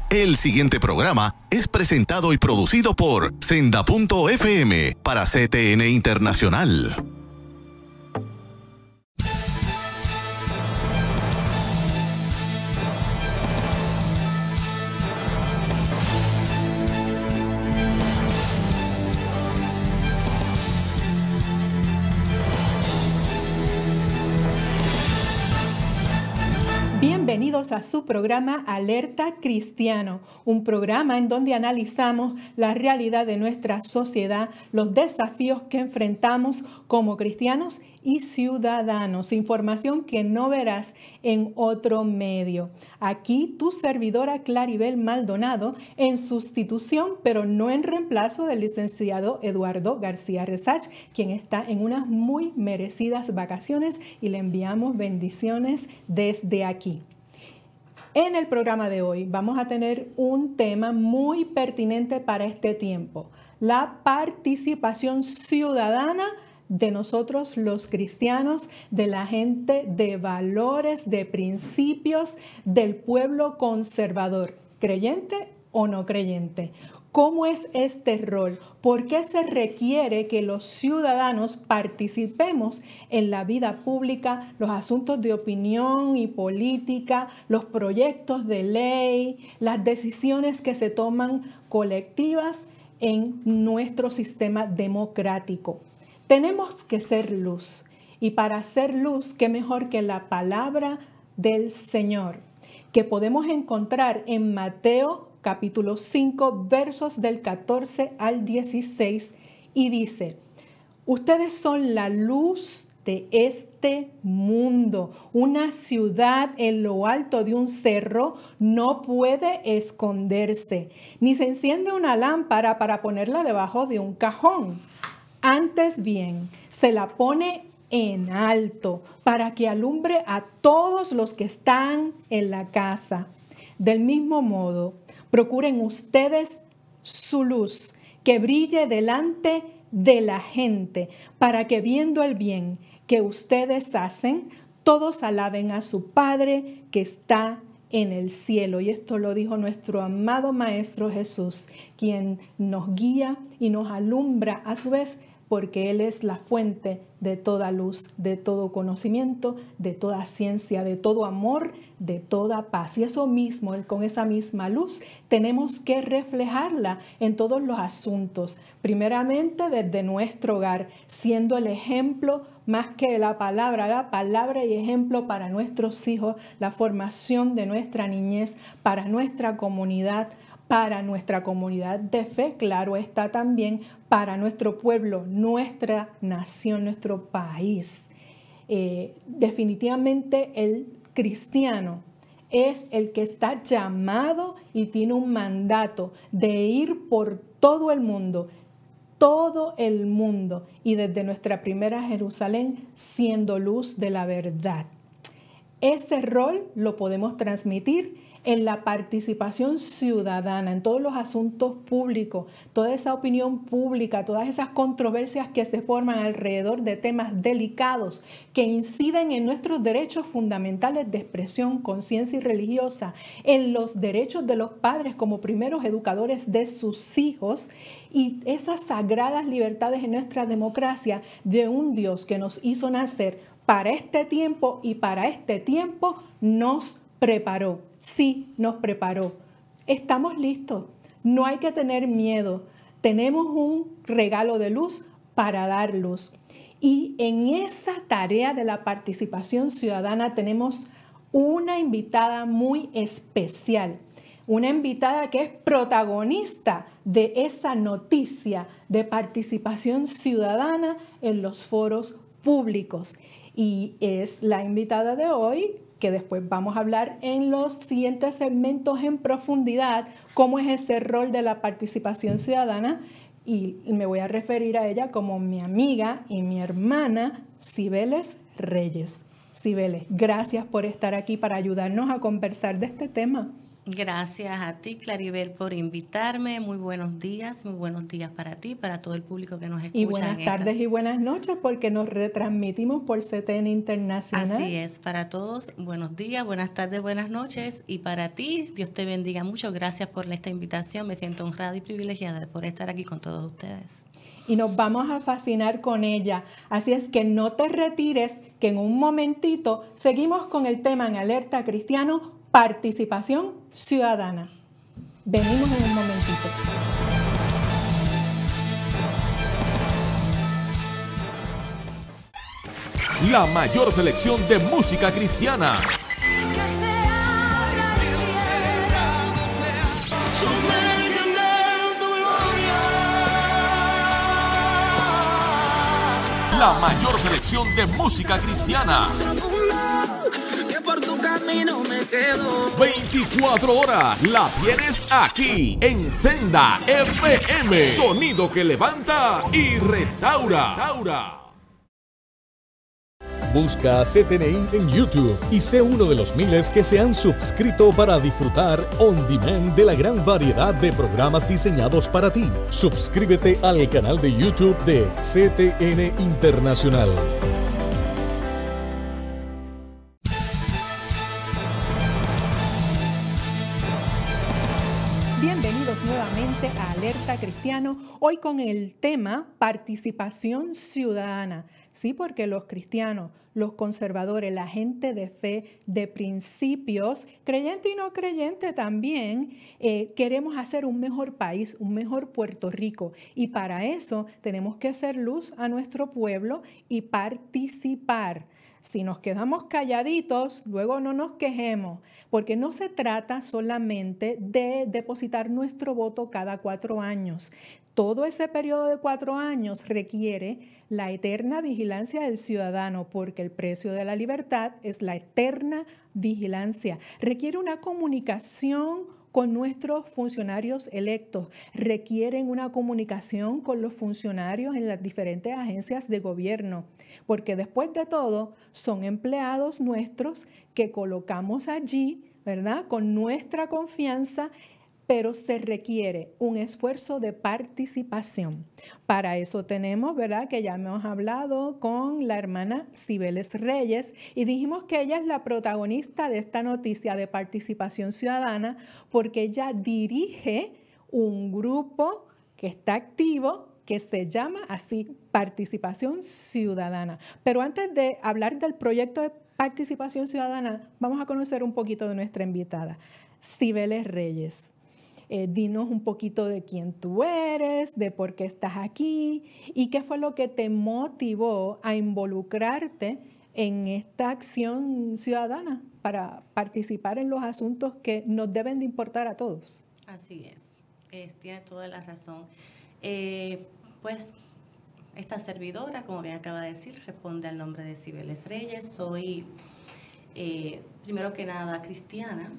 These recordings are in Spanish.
El siguiente programa es presentado y producido por Senda.fm para CTN Internacional. Bienvenidos a su programa Alerta Cristiano, un programa en donde analizamos la realidad de nuestra sociedad, los desafíos que enfrentamos como cristianos y ciudadanos, información que no verás en otro medio. Aquí tu servidora Claribel Maldonado en sustitución, pero no en reemplazo del licenciado Eduardo García Resach, quien está en unas muy merecidas vacaciones y le enviamos bendiciones desde aquí. En el programa de hoy vamos a tener un tema muy pertinente para este tiempo, la participación ciudadana de nosotros los cristianos, de la gente de valores, de principios, del pueblo conservador, creyente o no creyente. ¿Cómo es este rol? ¿Por qué se requiere que los ciudadanos participemos en la vida pública, los asuntos de opinión y política, los proyectos de ley, las decisiones que se toman colectivas en nuestro sistema democrático? Tenemos que ser luz, y para ser luz, qué mejor que la palabra del Señor, que podemos encontrar en Mateo capítulo 5, versos del 14 al 16, y dice: ustedes son la luz de este mundo. Una ciudad en lo alto de un cerro no puede esconderse, ni se enciende una lámpara para ponerla debajo de un cajón. Antes bien, se la pone en alto para que alumbre a todos los que están en la casa. Del mismo modo, procuren ustedes su luz, que brille delante de la gente, para que viendo el bien que ustedes hacen, todos alaben a su Padre que está en el cielo. Y esto lo dijo nuestro amado Maestro Jesús, quien nos guía y nos alumbra a su vez, porque Él es la fuente de toda luz, de todo conocimiento, de toda ciencia, de todo amor, de toda paz. Y eso mismo, con esa misma luz, tenemos que reflejarla en todos los asuntos. Primeramente desde nuestro hogar, siendo el ejemplo más que la palabra y ejemplo para nuestros hijos, la formación de nuestra niñez, para nuestra comunidad de fe, claro está, también para nuestro pueblo, nuestra nación, nuestro país. Definitivamente el cristiano es el que está llamado y tiene un mandato de ir por todo el mundo, y desde nuestra primera Jerusalén siendo luz de la verdad. Ese rol lo podemos transmitir en la participación ciudadana, en todos los asuntos públicos, toda esa opinión pública, todas esas controversias que se forman alrededor de temas delicados que inciden en nuestros derechos fundamentales de expresión, conciencia y religiosa, en los derechos de los padres como primeros educadores de sus hijos, y esas sagradas libertades en nuestra democracia de un Dios que nos hizo nacer para este tiempo, y para este tiempo nos preparó. Sí, nos preparó. Estamos listos. No hay que tener miedo. Tenemos un regalo de luz para dar luz. Y en esa tarea de la participación ciudadana tenemos una invitada muy especial. Una invitada que es protagonista de esa noticia de participación ciudadana en los foros públicos. Y es la invitada de hoy, que después vamos a hablar en los siguientes segmentos en profundidad cómo es ese rol de la participación ciudadana, y me voy a referir a ella como mi amiga y mi hermana Cibeles Reyes. Cibeles, gracias por estar aquí para ayudarnos a conversar de este tema. Gracias a ti, Claribel, por invitarme. Muy buenos días para ti, para todo el público que nos escucha. Y buenas tardes y buenas noches, porque nos retransmitimos por CTN Internacional. Así es, para todos, buenos días, buenas tardes, buenas noches. Y para ti, Dios te bendiga mucho. Gracias por esta invitación. Me siento honrada y privilegiada por estar aquí con todos ustedes. Y nos vamos a fascinar con ella. Así es que no te retires, que en un momentito seguimos con el tema en Alerta Cristiano, participación ciudadana. Venimos en un momentito. La mayor selección de música cristiana. La mayor selección de música cristiana. 24 horas la tienes aquí en Senda FM. Sonido que levanta y restaura. Busca CTNI en YouTube y sé uno de los miles que se han suscrito para disfrutar on demand de la gran variedad de programas diseñados para ti. Suscríbete al canal de YouTube de CTN Internacional. Bienvenidos nuevamente a Alerta Cristiano, hoy con el tema participación ciudadana. Sí, porque los cristianos, los conservadores, la gente de fe, de principios, creyente y no creyente también, queremos hacer un mejor país, un mejor Puerto Rico. Y para eso tenemos que hacer luz a nuestro pueblo y participar. Si nos quedamos calladitos, luego no nos quejemos, porque no se trata solamente de depositar nuestro voto cada 4 años. Todo ese periodo de 4 años requiere la eterna vigilancia del ciudadano, porque el precio de la libertad es la eterna vigilancia. Requiere una comunicación con nuestros funcionarios electos, requieren una comunicación con los funcionarios en las diferentes agencias de gobierno, porque después de todo son empleados nuestros que colocamos allí, ¿verdad?, con nuestra confianza, pero se requiere un esfuerzo de participación. Para eso tenemos, ¿verdad?, que ya hemos hablado con la hermana Cibeles Reyes y dijimos que ella es la protagonista de esta noticia de participación ciudadana porque ella dirige un grupo que está activo que se llama así, Participación Ciudadana. Pero antes de hablar del proyecto de participación ciudadana, vamos a conocer un poquito de nuestra invitada, Cibeles Reyes. Dinos un poquito de quién tú eres, de por qué estás aquí y qué fue lo que te motivó a involucrarte en esta acción ciudadana para participar en los asuntos que nos deben de importar a todos. Así es, tiene toda la razón. Pues esta servidora, como bien acaba de decir, responde al nombre de Cibeles Reyes. Soy, primero que nada, cristiana,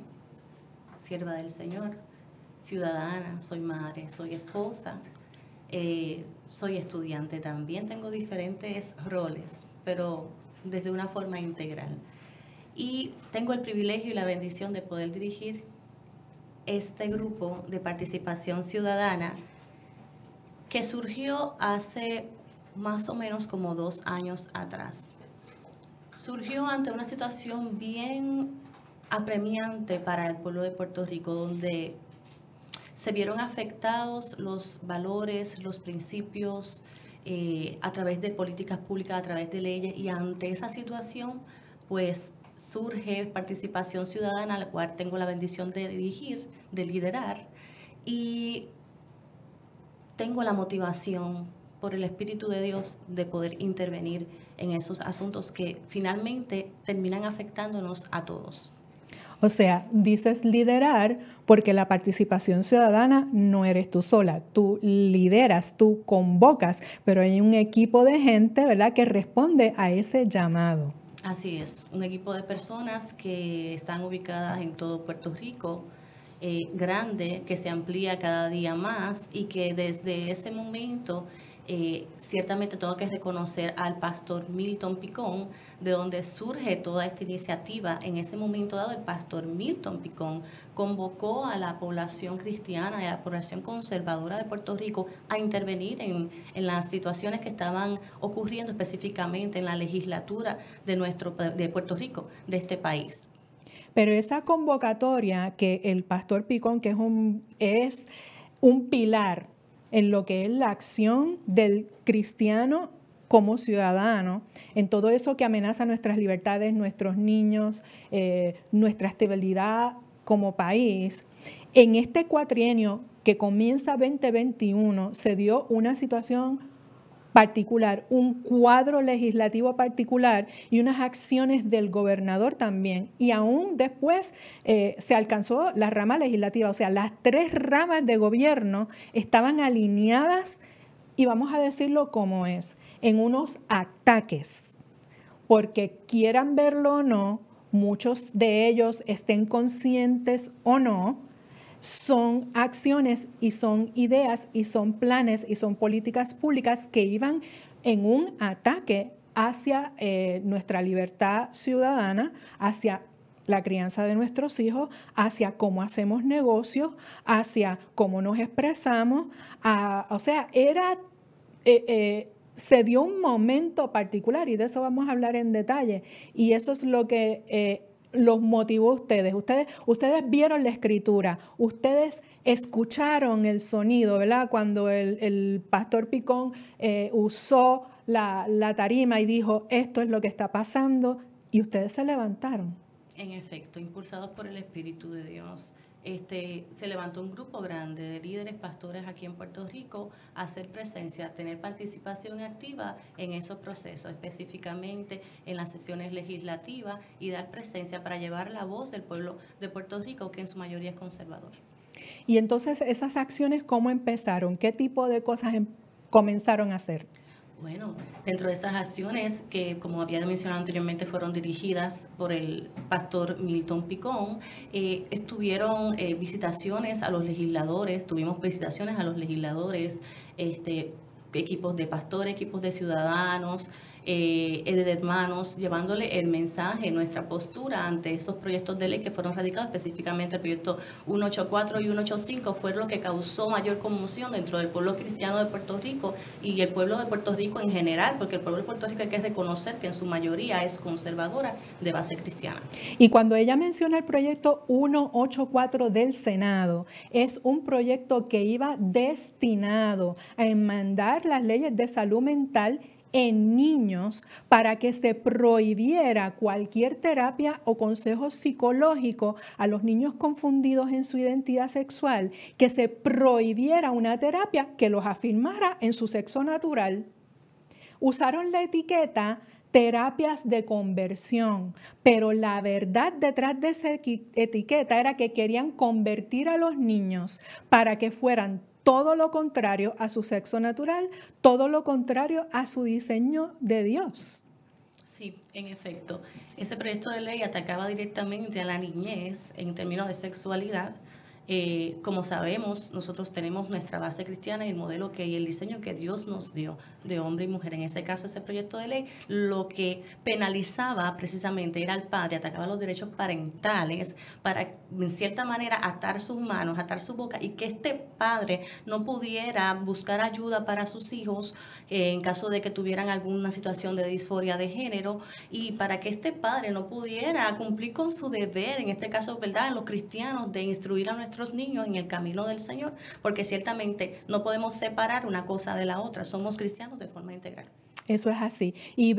sierva del Señor, ciudadana, soy madre, soy esposa, soy estudiante también. Tengo diferentes roles, pero desde una forma integral. Y tengo el privilegio y la bendición de poder dirigir este grupo de participación ciudadana que surgió hace más o menos como 2 años atrás. Surgió ante una situación bien apremiante para el pueblo de Puerto Rico, donde se vieron afectados los valores, los principios, a través de políticas públicas, a través de leyes, y ante esa situación, pues surge Participación Ciudadana, la cual tengo la bendición de dirigir, de liderar, y tengo la motivación por el Espíritu de Dios de poder intervenir en esos asuntos que finalmente terminan afectándonos a todos. O sea, dices liderar porque la participación ciudadana no eres tú sola, tú lideras, tú convocas, pero hay un equipo de gente, ¿verdad?, que responde a ese llamado. Así es, un equipo de personas que están ubicadas en todo Puerto Rico, grande, que se amplía cada día más y que desde ese momento Ciertamente tengo que reconocer al pastor Milton Picón, de donde surge toda esta iniciativa. En ese momento dado, el pastor Milton Picón convocó a la población cristiana y a la población conservadora de Puerto Rico a intervenir en las situaciones que estaban ocurriendo específicamente en la legislatura de Puerto Rico, de este país. Pero esa convocatoria que el pastor Picón, que es un pilar en lo que es la acción del cristiano como ciudadano, en todo eso que amenaza nuestras libertades, nuestros niños, nuestra estabilidad como país, en este cuatrienio que comienza 2021 se dio una situación particular, un cuadro legislativo particular y unas acciones del gobernador también. Y aún después se alcanzó la rama legislativa, o sea, las 3 ramas de gobierno estaban alineadas, y vamos a decirlo como es, en unos ataques, porque quieran verlo o no, muchos de ellos estén conscientes o no, son acciones y son ideas y son planes y son políticas públicas que iban en un ataque hacia nuestra libertad ciudadana, hacia la crianza de nuestros hijos, hacia cómo hacemos negocios, hacia cómo nos expresamos. O sea, se dio un momento particular y de eso vamos a hablar en detalle. Y eso es lo que los motivó a ustedes. Ustedes vieron la escritura, ustedes escucharon el sonido, ¿verdad? Cuando el pastor Picón usó la tarima y dijo, esto es lo que está pasando, y ustedes se levantaron. En efecto, impulsados por el Espíritu de Dios, se levantó un grupo grande de líderes pastores aquí en Puerto Rico a hacer presencia, a tener participación activa en esos procesos, específicamente en las sesiones legislativas, y dar presencia para llevar la voz del pueblo de Puerto Rico, que en su mayoría es conservador. Y entonces, ¿esas acciones cómo empezaron? ¿Qué tipo de cosas comenzaron a hacer? Bueno, dentro de esas acciones que, como había mencionado anteriormente, fueron dirigidas por el pastor Milton Picón, estuvieron visitaciones a los legisladores, equipos de pastores, equipos de ciudadanos, de hermanos, llevándole el mensaje, nuestra postura ante esos proyectos de ley que fueron radicados, específicamente el proyecto 184 y 185, fue lo que causó mayor conmoción dentro del pueblo cristiano de Puerto Rico y el pueblo de Puerto Rico en general, porque el pueblo de Puerto Rico hay que reconocer que en su mayoría es conservadora de base cristiana. Y cuando ella menciona el proyecto 184 del Senado, es un proyecto que iba destinado a enmendar las leyes de salud mental en niños para que se prohibiera cualquier terapia o consejo psicológico a los niños confundidos en su identidad sexual, que se prohibiera una terapia que los afirmara en su sexo natural. Usaron la etiqueta terapias de conversión, pero la verdad detrás de esa etiqueta era que querían convertir a los niños para que fueran todo lo contrario a su sexo natural, todo lo contrario a su diseño de Dios. Sí, en efecto. Ese proyecto de ley atacaba directamente a la niñez en términos de sexualidad. Como sabemos, nosotros tenemos nuestra base cristiana y el modelo y el diseño que Dios nos dio de hombre y mujer. En ese caso, ese proyecto de ley lo que penalizaba precisamente era al padre, atacaba los derechos parentales para, en cierta manera, atar sus manos, atar su boca, y que este padre no pudiera buscar ayuda para sus hijos en caso de que tuvieran alguna situación de disforia de género, y para que este padre no pudiera cumplir con su deber, en este caso, ¿verdad?, en los cristianos, de instruir a nuestros niños en el camino del Señor, porque ciertamente no podemos separar una cosa de la otra, somos cristianos de forma integral. Eso es así. Y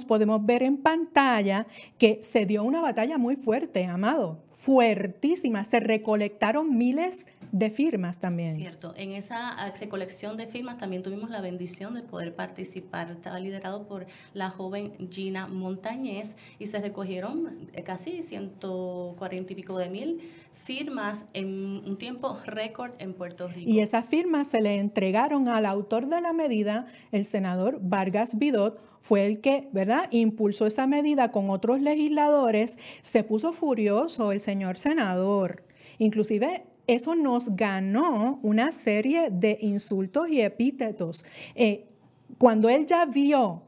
podemos ver en pantalla que se dio una batalla muy fuerte, amado, fuertísima. Se recolectaron miles de firmas también. Cierto. En esa recolección de firmas también tuvimos la bendición de poder participar. Estaba liderado por la joven Gina Montañez y se recogieron casi 140 y pico de mil firmas en un tiempo récord en Puerto Rico. Y esas firmas se le entregaron al autor de la medida, el senador Vargas Vidot. Fue el que, ¿verdad?, impulsó esa medida con otros legisladores. Se puso furioso el señor senador. Inclusive eso nos ganó una serie de insultos y epítetos. cuando él ya vio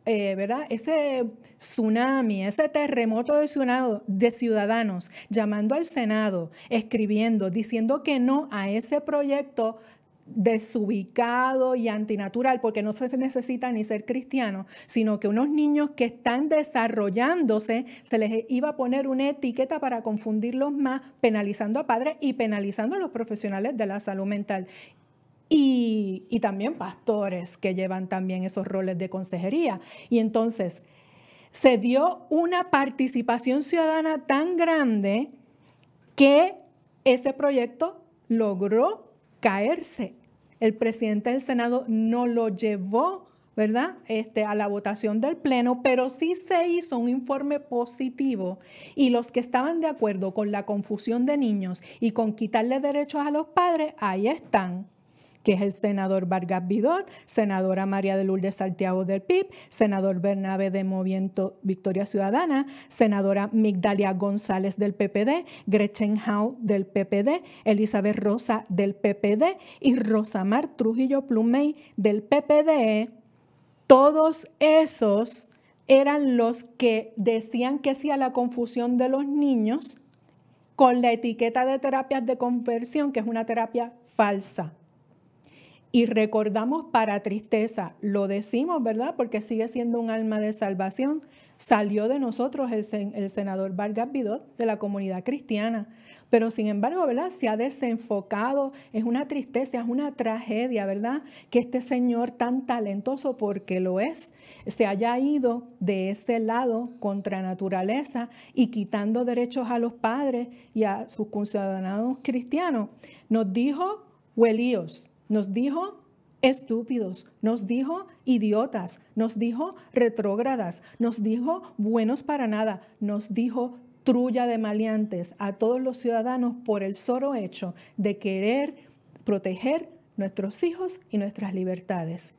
¿verdad? Ese tsunami, ese terremoto de ciudadanos llamando al Senado, escribiendo, diciendo que no a ese proyecto desubicado y antinatural, porque no se necesita ni ser cristiano, sino que unos niños que están desarrollándose se les iba a poner una etiqueta para confundirlos más, penalizando a padres y penalizando a los profesionales de la salud mental. Y también pastores que llevan también esos roles de consejería. Y entonces se dio una participación ciudadana tan grande que ese proyecto logró caerse. El presidente del Senado no lo llevó, ¿verdad?, a la votación del Pleno, pero sí se hizo un informe positivo y los que estaban de acuerdo con la confusión de niños y con quitarle derechos a los padres, ahí están, que es el senador Vargas Vidot, senadora María de Lourdes Santiago del PIB, senador Bernabe de Movimiento Victoria Ciudadana, senadora Migdalia González del PPD, Gretchen Howe del PPD, Elizabeth Rosa del PPD y Rosamar Trujillo Plumey del PPD. Todos esos eran los que decían que sí a la confusión de los niños con la etiqueta de terapias de conversión, que es una terapia falsa. Y recordamos para tristeza, lo decimos, ¿verdad?, porque sigue siendo un alma de salvación. Salió de nosotros el senador Vargas Vidot de la comunidad cristiana. Pero sin embargo, ¿verdad?, se ha desenfocado. Es una tristeza, es una tragedia, ¿verdad?, que este señor tan talentoso, porque lo es, se haya ido de ese lado contra naturaleza y quitando derechos a los padres y a sus conciudadanos cristianos. Nos dijo huelíos. Nos dijo estúpidos, nos dijo idiotas, nos dijo retrógradas, nos dijo buenos para nada, nos dijo trulla de maleantes a todos los ciudadanos por el solo hecho de querer proteger nuestros hijos y nuestras libertades.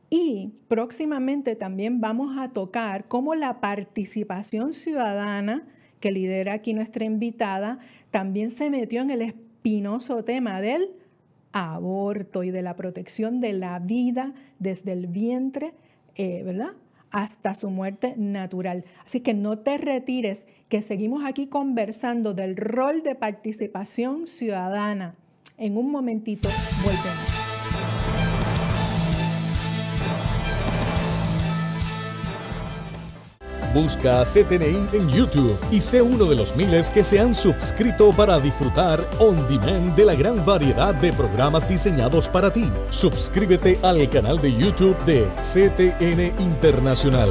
Y próximamente también vamos a tocar cómo la participación ciudadana que lidera aquí nuestra invitada también se metió en el espinoso tema del aborto y de la protección de la vida desde el vientre, ¿verdad?, hasta su muerte natural. Así que no te retires, que seguimos aquí conversando del rol de participación ciudadana. En un momentito volvemos. Busca CTNI en YouTube y sé uno de los miles que se han suscrito para disfrutar on demand de la gran variedad de programas diseñados para ti. Suscríbete al canal de YouTube de CTN Internacional.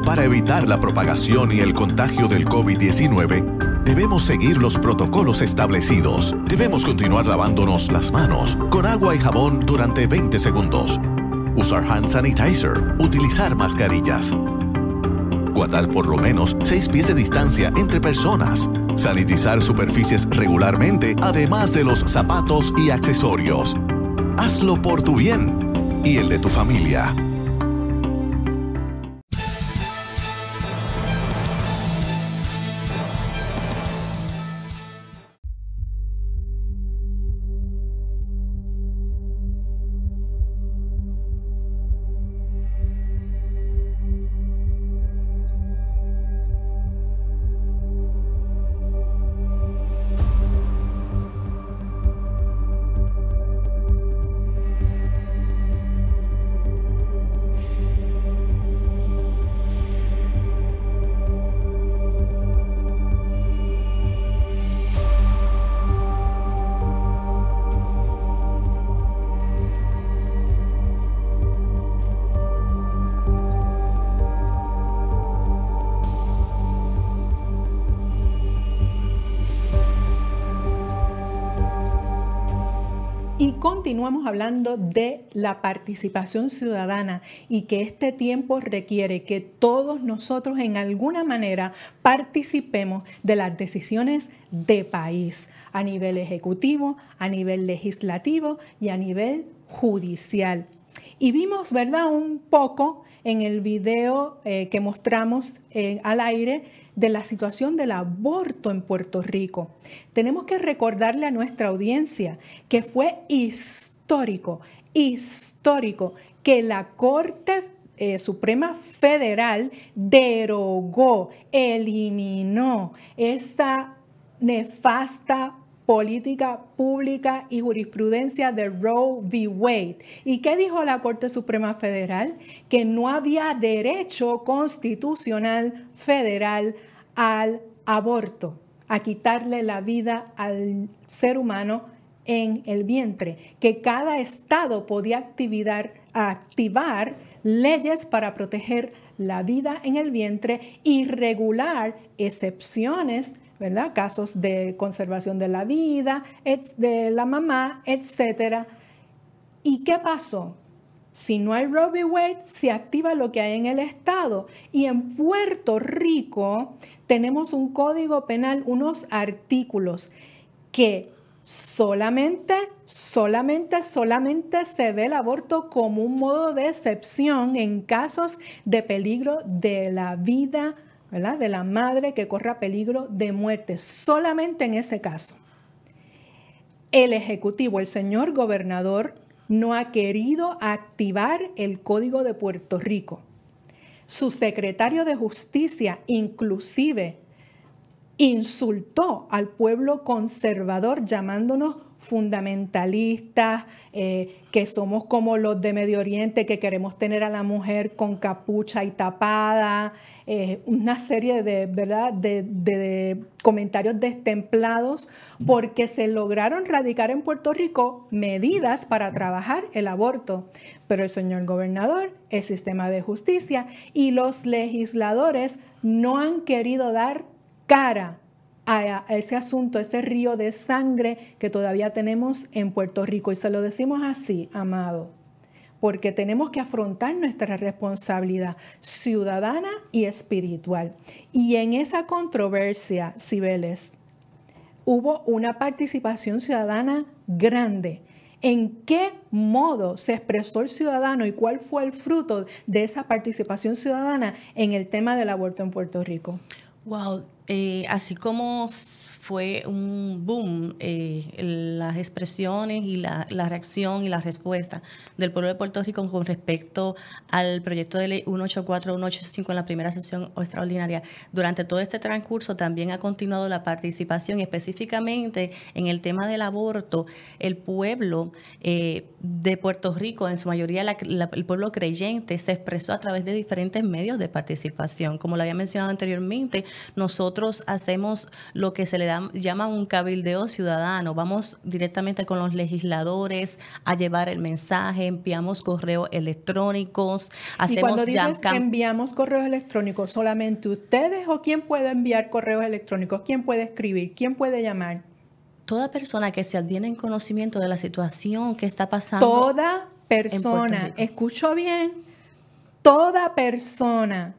Para evitar la propagación y el contagio del COVID-19, debemos seguir los protocolos establecidos. Debemos continuar lavándonos las manos con agua y jabón durante 20 segundos. Usar hand sanitizer, utilizar mascarillas. Guardar por lo menos 6 pies de distancia entre personas. Sanitizar superficies regularmente, además de los zapatos y accesorios. Hazlo por tu bien y el de tu familia. Y continuamos hablando de la participación ciudadana y que este tiempo requiere que todos nosotros en alguna manera participemos de las decisiones de país a nivel ejecutivo, a nivel legislativo y a nivel judicial. Y vimos, ¿verdad?, un poco en el video que mostramos al aire de la situación del aborto en Puerto Rico. Tenemos que recordarle a nuestra audiencia que fue histórico que la Corte Suprema Federal derogó, eliminó esa nefasta política pública y jurisprudencia de Roe v. Wade. ¿Y qué dijo la Corte Suprema Federal? Que no había derecho constitucional federal al aborto, a quitarle la vida al ser humano en el vientre, que cada estado podía activar leyes para proteger la vida en el vientre y regular excepciones, ¿verdad? Casos de conservación de la vida, de la mamá, etc. ¿Y qué pasó? Si no hay Roe v. Wade, se activa lo que hay en el estado. Y en Puerto Rico tenemos un código penal, unos artículos que solamente se ve el aborto como un modo de excepción en casos de peligro de la vida, ¿verdad?, de la madre, que corra peligro de muerte, solamente en ese caso. El Ejecutivo, el señor gobernador, no ha querido activar el Código de Puerto Rico. Su secretario de Justicia inclusive insultó al pueblo conservador llamándonos fundamentalistas, que somos como los de Medio Oriente, que queremos tener a la mujer con capucha y tapada, una serie de comentarios destemplados, porque se lograron radicar en Puerto Rico medidas para trabajar el aborto. Pero el señor gobernador, el sistema de justicia y los legisladores no han querido dar cara a ese asunto, ese río de sangre que todavía tenemos en Puerto Rico. Y se lo decimos así, amado, porque tenemos que afrontar nuestra responsabilidad ciudadana y espiritual. Y en esa controversia, Cibeles, hubo una participación ciudadana grande. ¿En qué modo se expresó el ciudadano y cuál fue el fruto de esa participación ciudadana en el tema del aborto en Puerto Rico? Wow, así como fue un boom las expresiones y la reacción y la respuesta del pueblo de Puerto Rico con respecto al proyecto de ley 184-185 en la primera sesión extraordinaria. Durante todo este transcurso también ha continuado la participación, específicamente en el tema del aborto. El pueblo de Puerto Rico, en su mayoría el pueblo creyente, se expresó a través de diferentes medios de participación. Como lo había mencionado anteriormente, nosotros hacemos lo que se le llama un cabildeo ciudadano. Vamos directamente con los legisladores a llevar el mensaje, enviamos correos electrónicos, hacemos. Y cuando dices enviamos correos electrónicos, ¿solamente ustedes o quién puede enviar correos electrónicos? ¿Quién puede escribir? ¿Quién puede llamar? Toda persona que se adviene en conocimiento de la situación que está pasando. Toda persona, escucho bien, toda persona.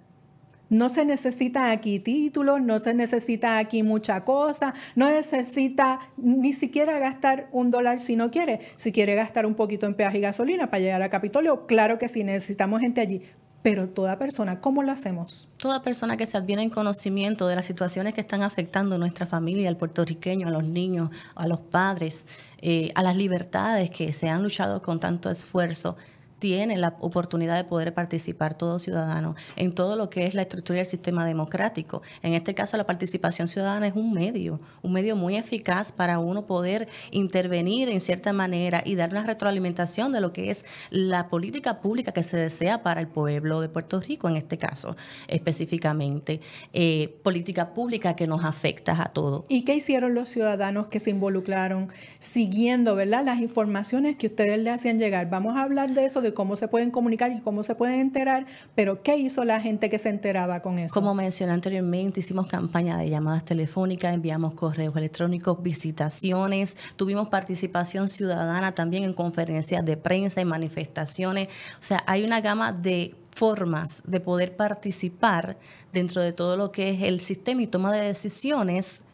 No se necesita aquí títulos, no se necesita aquí mucha cosa, no necesita ni siquiera gastar $1 si no quiere. Si quiere gastar un poquito en peaje y gasolina para llegar a Capitolio, claro que sí, necesitamos gente allí. Pero toda persona, ¿cómo lo hacemos? Toda persona que se adviene en conocimiento de las situaciones que están afectando a nuestra familia, al puertorriqueño, a los niños, a los padres, a las libertades que se han luchado con tanto esfuerzo, tiene la oportunidad de poder participar todo ciudadano en todo lo que es la estructura del sistema democrático. En este caso, la participación ciudadana es un medio muy eficaz para uno poder intervenir en cierta manera y dar una retroalimentación de lo que es la política pública que se desea para el pueblo de Puerto Rico, en este caso específicamente. Política pública que nos afecta a todos. ¿Y qué hicieron los ciudadanos que se involucraron siguiendo, ¿verdad?, las informaciones que ustedes le hacían llegar? Vamos a hablar de eso, de cómo se pueden comunicar y cómo se pueden enterar, pero ¿qué hizo la gente que se enteraba con eso? Como mencioné anteriormente, hicimos campaña de llamadas telefónicas, enviamos correos electrónicos, visitaciones, tuvimos participación ciudadana también en conferencias de prensa y manifestaciones. O sea, hay una gama de formas de poder participar dentro de todo lo que es el sistema y toma de decisiones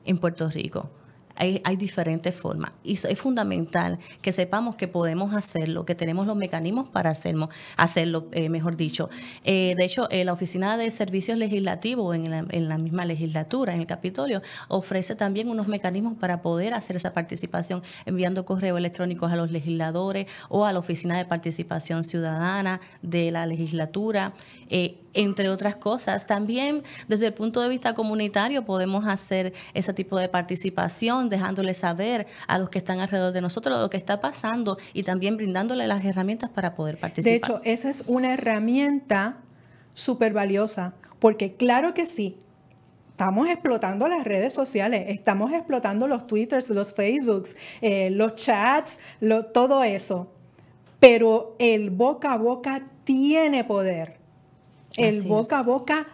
en Puerto Rico. hay diferentes formas. Y es fundamental que sepamos que podemos hacerlo, que tenemos los mecanismos para hacerlo, mejor dicho. De hecho, la Oficina de Servicios Legislativos en la misma legislatura, en el Capitolio, ofrece también unos mecanismos para poder hacer esa participación, enviando correos electrónicos a los legisladores o a la Oficina de Participación Ciudadana de la legislatura, entre otras cosas. También desde el punto de vista comunitario podemos hacer ese tipo de participación, dejándoles saber a los que están alrededor de nosotros lo que está pasando y también brindándole las herramientas para poder participar. De hecho, esa es una herramienta súper valiosa, porque claro que sí, estamos explotando las redes sociales, estamos explotando los Twitters, los Facebooks, los chats, todo eso. Pero el boca a boca tiene poder. El boca a boca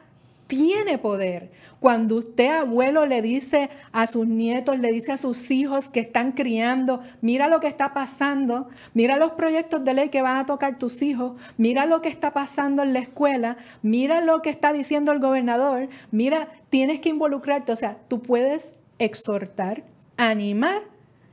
tiene poder. Cuando usted, abuelo, le dice a sus nietos, le dice a sus hijos que están criando, mira lo que está pasando, mira los proyectos de ley que van a tocar tus hijos, mira lo que está pasando en la escuela, mira lo que está diciendo el gobernador, mira, tienes que involucrarte. O sea, tú puedes exhortar, animar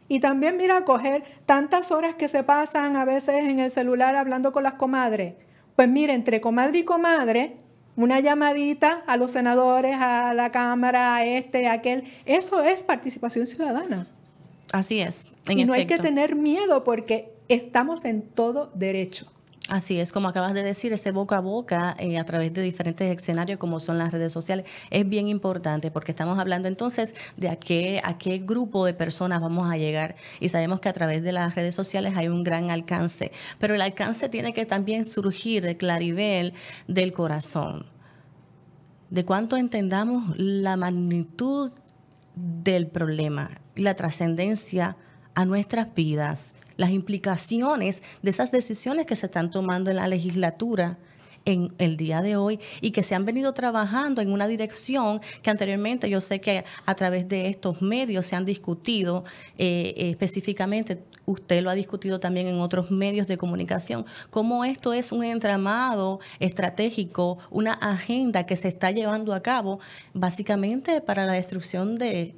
y también, mira, coger tantas horas que se pasan a veces en el celular hablando con las comadres. Pues mire, entre comadre y comadre, una llamadita a los senadores, a la Cámara, a aquel. Eso es participación ciudadana. Así es, y no hay que tener miedo porque estamos en todo derecho. Así es, como acabas de decir, ese boca a boca a través de diferentes escenarios como son las redes sociales es bien importante porque estamos hablando entonces de a qué grupo de personas vamos a llegar y sabemos que a través de las redes sociales hay un gran alcance, pero el alcance tiene que también surgir de Claribel del corazón, de cuánto entendamos la magnitud del problema y la trascendencia a nuestras vidas, las implicaciones de esas decisiones que se están tomando en la legislatura en el día de hoy y que se han venido trabajando en una dirección que anteriormente yo sé que a través de estos medios se han discutido, específicamente usted lo ha discutido también en otros medios de comunicación, cómo esto es un entramado estratégico, una agenda que se está llevando a cabo básicamente para la destrucción de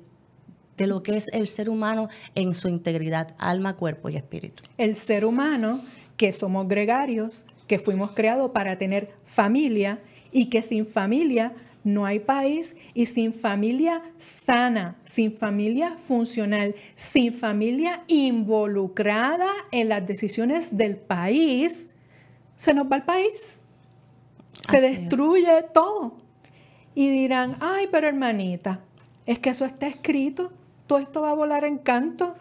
lo que es el ser humano en su integridad, alma, cuerpo y espíritu. El ser humano, que somos gregarios, que fuimos creados para tener familia y que sin familia no hay país y sin familia sana, sin familia funcional, sin familia involucrada en las decisiones del país, se nos va el país. Se destruye todo. Y dirán, ay, pero hermanita, es que eso está escrito. Todo esto va a volar en canto.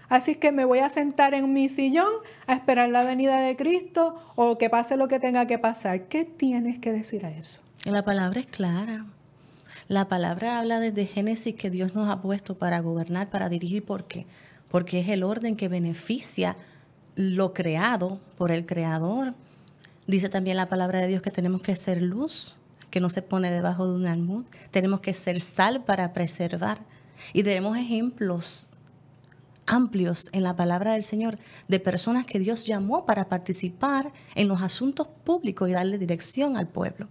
Así que me voy a sentar en mi sillón a esperar la venida de Cristo o que pase lo que tenga que pasar. ¿Qué tienes que decir a eso? La palabra es clara. La palabra habla desde Génesis que Dios nos ha puesto para gobernar, para dirigir. ¿Por qué? Porque es el orden que beneficia lo creado por el Creador. Dice también la palabra de Dios que tenemos que ser luz, que no se pone debajo de un almud. Tenemos que ser sal para preservar. Y tenemos ejemplos amplios en la palabra del Señor de personas que Dios llamó para participar en los asuntos públicos y darle dirección al pueblo.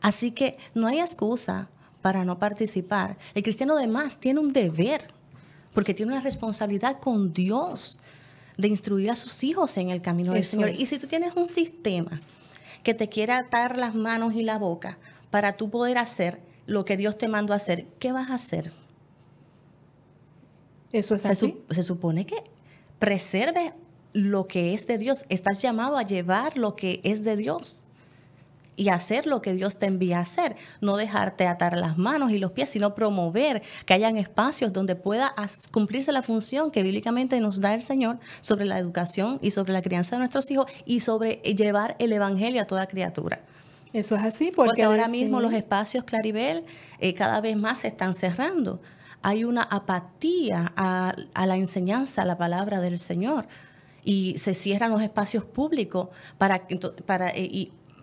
Así que no hay excusa para no participar. El cristiano además tiene un deber, porque tiene una responsabilidad con Dios de instruir a sus hijos en el camino del Señor. Y si tú tienes un sistema que te quiera atar las manos y la boca para tú poder hacer lo que Dios te mandó a hacer, ¿qué vas a hacer? Eso es así. Se supone que preserve lo que es de Dios. Estás llamado a llevar lo que es de Dios y hacer lo que Dios te envía a hacer. No dejarte atar las manos y los pies, sino promover que hayan espacios donde pueda cumplirse la función que bíblicamente nos da el Señor sobre la educación y sobre la crianza de nuestros hijos y sobre llevar el evangelio a toda criatura. Eso es así. Porque ahora mismo los espacios, Claribel, cada vez más se están cerrando. Hay una apatía a la enseñanza, a la palabra del Señor. Y se cierran los espacios públicos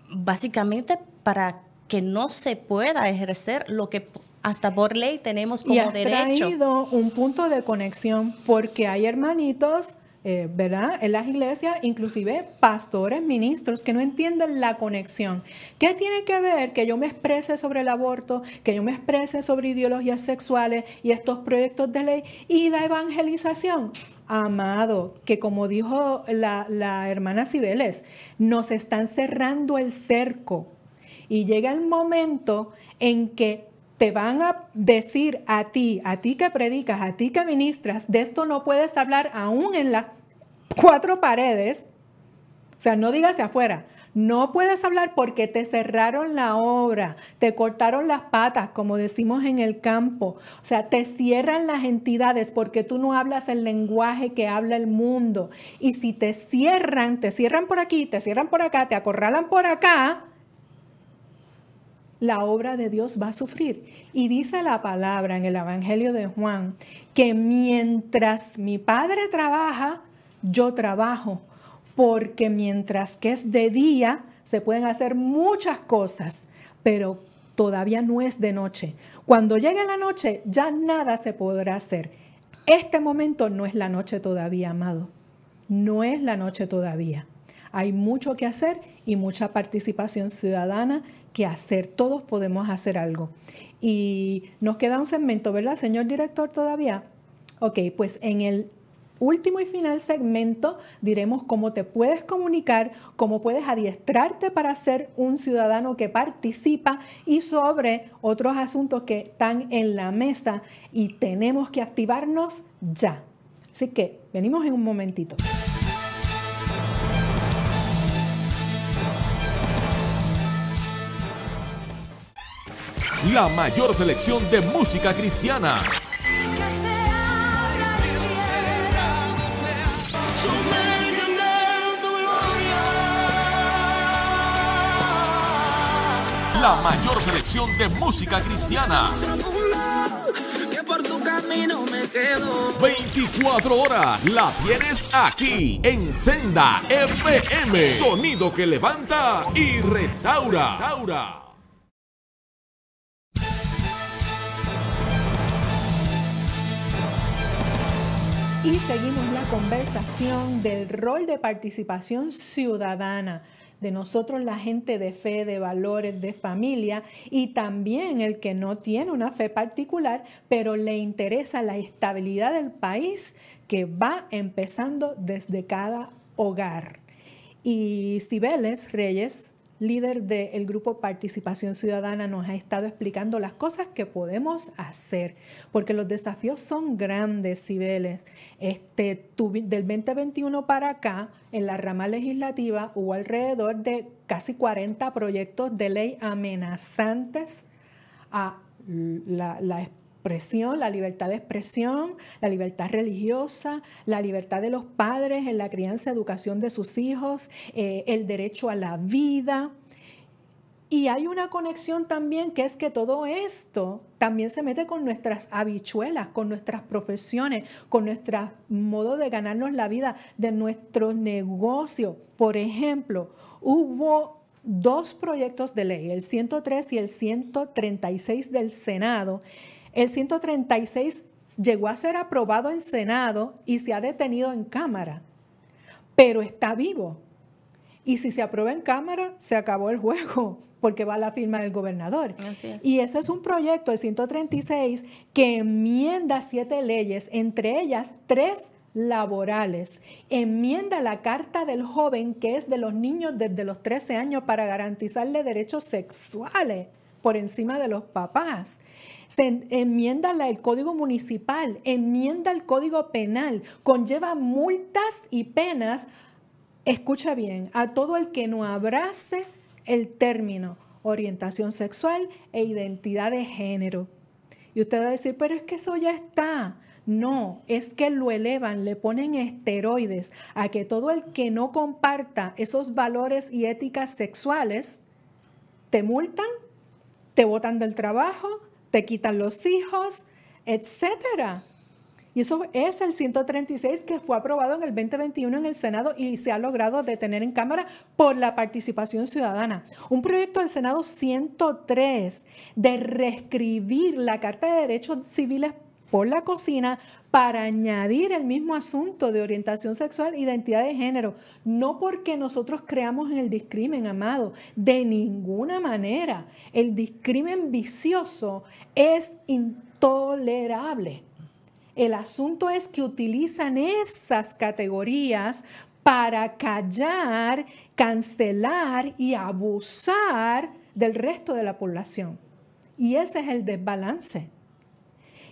básicamente para que no se pueda ejercer lo que hasta por ley tenemos como derecho. Y has traído un punto de conexión porque hay hermanitos ¿verdad? En las iglesias, inclusive pastores, ministros que no entienden la conexión. ¿Qué tiene que ver que yo me exprese sobre el aborto, que yo me exprese sobre ideologías sexuales y estos proyectos de ley y la evangelización? Amado, que como dijo la hermana Cibeles, nos están cerrando el cerco y llega el momento en que te van a decir a ti que predicas, a ti que ministras, de esto no puedes hablar aún en las 4 paredes. O sea, no digas hacia afuera. No puedes hablar porque te cerraron la obra, te cortaron las patas, como decimos en el campo. O sea, te cierran las entidades porque tú no hablas el lenguaje que habla el mundo. Y si te cierran por aquí, te cierran por acá, te acorralan por acá, la obra de Dios va a sufrir. Y dice la palabra en el Evangelio de Juan que mientras mi Padre trabaja, yo trabajo, porque mientras que es de día se pueden hacer muchas cosas, pero todavía no es de noche. Cuando llegue la noche ya nada se podrá hacer. Este momento no es la noche todavía, amado. No es la noche todavía. Hay mucho que hacer y mucha participación ciudadana que hacer. Todos podemos hacer algo. Y nos queda un segmento, ¿verdad, señor director, todavía? Ok, pues en el último y final segmento diremos cómo te puedes comunicar, cómo puedes adiestrarte para ser un ciudadano que participa y sobre otros asuntos que están en la mesa y tenemos que activarnos ya. Así que venimos en un momentito. La mayor selección de música cristiana. La mayor selección de música cristiana. 24 horas la tienes aquí en Senda FM. Sonido que levanta y restaura. Y seguimos la conversación del rol de participación ciudadana de nosotros, la gente de fe, de valores, de familia, y también el que no tiene una fe particular, pero le interesa la estabilidad del país que va empezando desde cada hogar. Y Cibeles Reyes, líder del grupo Participación Ciudadana, nos ha estado explicando las cosas que podemos hacer, porque los desafíos son grandes, Cibeles. Del 2021 para acá, en la rama legislativa, hubo alrededor de casi 40 proyectos de ley amenazantes a la expresión, la libertad de expresión, la libertad religiosa, la libertad de los padres en la crianza y educación de sus hijos, el derecho a la vida. Y hay una conexión también, que es que todo esto también se mete con nuestras habichuelas, con nuestras profesiones, con nuestro modo de ganarnos la vida, de nuestro negocio. Por ejemplo, hubo 2 proyectos de ley, el 103 y el 136 del Senado. El 136 llegó a ser aprobado en Senado y se ha detenido en Cámara, pero está vivo. Y si se aprueba en Cámara, se acabó el juego, porque va a la firma del gobernador. Así es. Y ese es un proyecto, el 136, que enmienda 7 leyes, entre ellas 3 laborales. Enmienda la Carta del Joven, que es de los niños desde los 13 años, para garantizarle derechos sexuales por encima de los papás. Se enmienda el Código Municipal, enmienda el Código Penal, conlleva multas y penas, escucha bien, a todo el que no abrace el término orientación sexual e identidad de género. Y usted va a decir, pero es que eso ya está. No, es que lo elevan, le ponen esteroides a que todo el que no comparta esos valores y éticas sexuales, te multan, te botan del trabajo, te quitan los hijos, etcétera. Y eso es el 136 que fue aprobado en el 2021 en el Senado y se ha logrado detener en Cámara por la participación ciudadana. Un proyecto del Senado 103 de reescribir la Carta de Derechos Civiles por la cocina para añadir el mismo asunto de orientación sexual e identidad de género. No porque nosotros creamos en el discrimen, amado, de ninguna manera. El discrimen vicioso es intolerable. El asunto es que utilizan esas categorías para callar, cancelar y abusar del resto de la población. Y ese es el desbalance.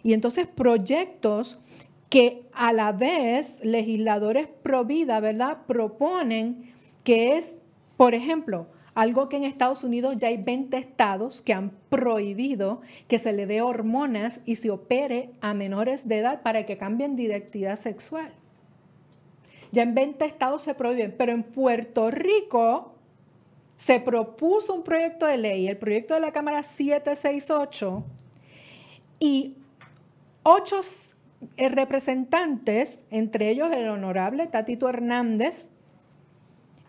Y entonces proyectos que a la vez legisladores pro vida, ¿verdad?, proponen, que es, por ejemplo, algo que en Estados Unidos ya hay 20 estados que han prohibido que se le dé hormonas y se opere a menores de edad para que cambien de identidad sexual. Ya en 20 estados se prohíben, pero en Puerto Rico se propuso un proyecto de ley, el proyecto de la Cámara 768, y 8 representantes, entre ellos el honorable Tatito Hernández,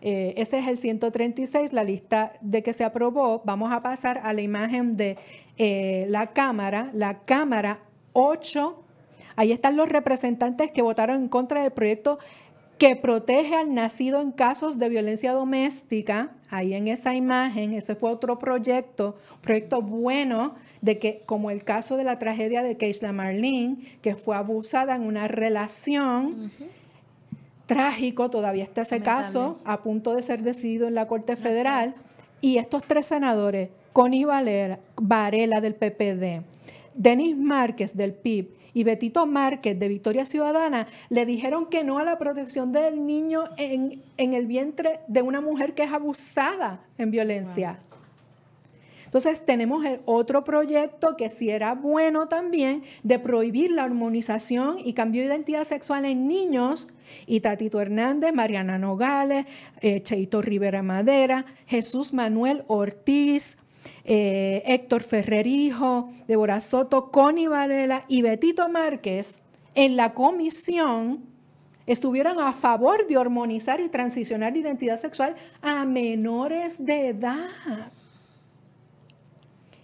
ese es el 136, la lista de que se aprobó. Vamos a pasar a la imagen de la Cámara 8. Ahí están los representantes que votaron en contra del proyecto que protege al nacido en casos de violencia doméstica. Ahí en esa imagen, ese fue otro proyecto bueno, de que, como el caso de la tragedia de Keishla Marlene, que fue abusada en una relación. Trágico, todavía está ese caso a punto de ser decidido en la Corte Federal. Y estos 3 senadores, Connie Varela del PPD, Denis Márquez del PIB y Betito Márquez de Victoria Ciudadana, le dijeron que no a la protección del niño en el vientre de una mujer que es abusada en violencia. Wow. Entonces tenemos el otro proyecto que sí era bueno también, de prohibir la hormonización y cambio de identidad sexual en niños, y Tatito Hernández, Mariana Nogales, Cheito Rivera Madera, Jesús Manuel Ortiz, Héctor Ferrer Hijo, Débora Soto, Connie Varela y Betito Márquez en la comisión estuvieron a favor de hormonizar y transicionar de identidad sexual a menores de edad.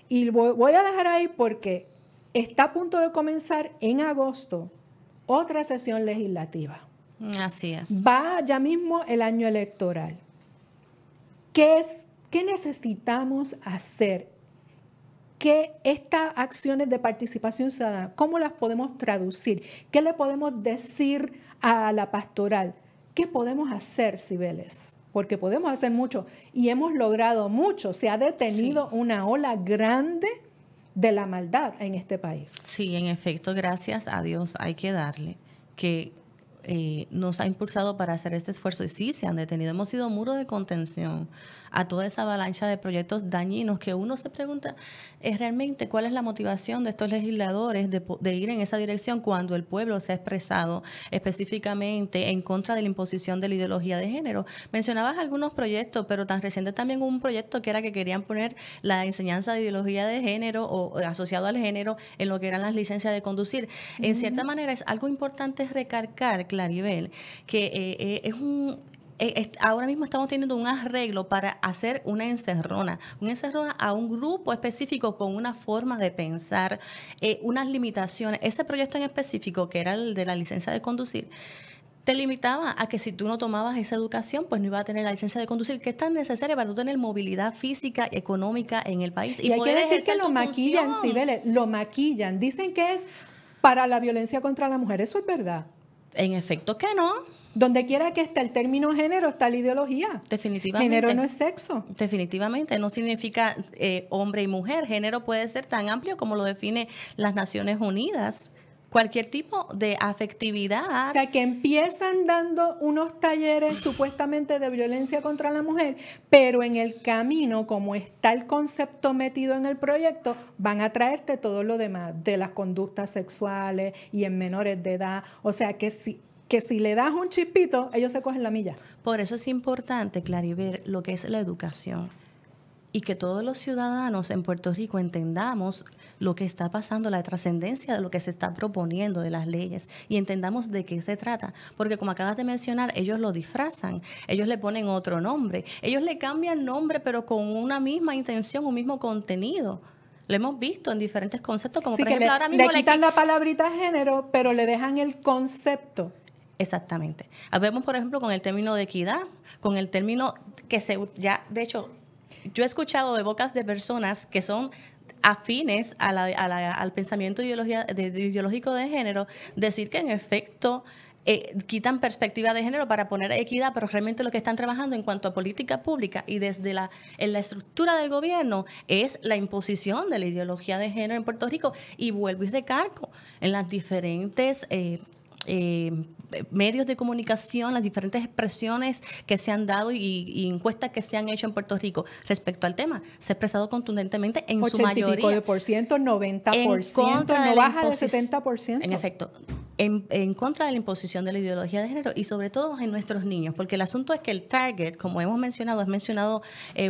Y voy a dejar ahí porque está a punto de comenzar en agosto otra sesión legislativa. Así es. Va ya mismo el año electoral. ¿Qué necesitamos hacer? ¿Qué estas acciones de participación ciudadana, cómo las podemos traducir? ¿Qué le podemos decir a la pastoral? ¿Qué podemos hacer, Cibeles? Porque podemos hacer mucho y hemos logrado mucho. Se ha detenido una ola grande de la maldad en este país. Sí, en efecto, gracias a Dios hay que darle que nos ha impulsado para hacer este esfuerzo. Y sí, se han detenido. Hemos sido muro de contención a toda esa avalancha de proyectos dañinos que uno se pregunta realmente cuál es la motivación de estos legisladores de ir en esa dirección cuando el pueblo se ha expresado específicamente en contra de la imposición de la ideología de género. Mencionabas algunos proyectos, pero tan reciente también hubo un proyecto que era que querían poner la enseñanza de ideología de género o asociado al género en lo que eran las licencias de conducir. En cierta manera es algo importante recalcar, Claribel, que ahora mismo estamos teniendo un arreglo para hacer una encerrona a un grupo específico con una forma de pensar, unas limitaciones. Ese proyecto en específico, que era el de la licencia de conducir, te limitaba a que si tú no tomabas esa educación, pues no ibas a tener la licencia de conducir, que es tan necesaria para tú tener movilidad física, económica en el país. Y hay que decir que lo maquillan, Cibeles, lo maquillan. Dicen que es para la violencia contra la mujer. ¿Eso es verdad? En efecto que no. Donde quiera que esté el término género, está la ideología. Definitivamente. Género no es sexo. Definitivamente, no significa hombre y mujer. Género puede ser tan amplio como lo define las Naciones Unidas. Cualquier tipo de afectividad. O sea, que empiezan dando unos talleres supuestamente de violencia contra la mujer, pero en el camino, como está el concepto metido en el proyecto, van a traerte todo lo demás, de las conductas sexuales y en menores de edad. O sea, que si le das un chispito, ellos se cogen la milla. Por eso es importante, Claribel, lo que es la educación. Y que todos los ciudadanos en Puerto Rico entendamos lo que está pasando, la trascendencia de lo que se está proponiendo de las leyes y entendamos de qué se trata. Porque como acabas de mencionar, ellos lo disfrazan, ellos le ponen otro nombre, ellos le cambian nombre pero con una misma intención, un mismo contenido. Lo hemos visto en diferentes conceptos, como Así por que ejemplo ahora mismo le quitan la palabrita género, pero le dejan el concepto. Exactamente. Vemos, por ejemplo, con el término de equidad, con el término que ya, de hecho, yo he escuchado de bocas de personas que son afines al pensamiento ideológico de género, decir que en efecto quitan perspectiva de género para poner equidad, pero realmente lo que están trabajando en cuanto a política pública y desde en la estructura del gobierno es la imposición de la ideología de género en Puerto Rico. Y vuelvo y recargo en las diferentes medios de comunicación, las diferentes expresiones que se han dado y encuestas que se han hecho en Puerto Rico respecto al tema. Se ha expresado contundentemente en su mayoría. 80%, 90%, no baja de 70%. En efecto, en contra de la imposición de la ideología de género y sobre todo en nuestros niños, porque el asunto es que el target, como hemos mencionado,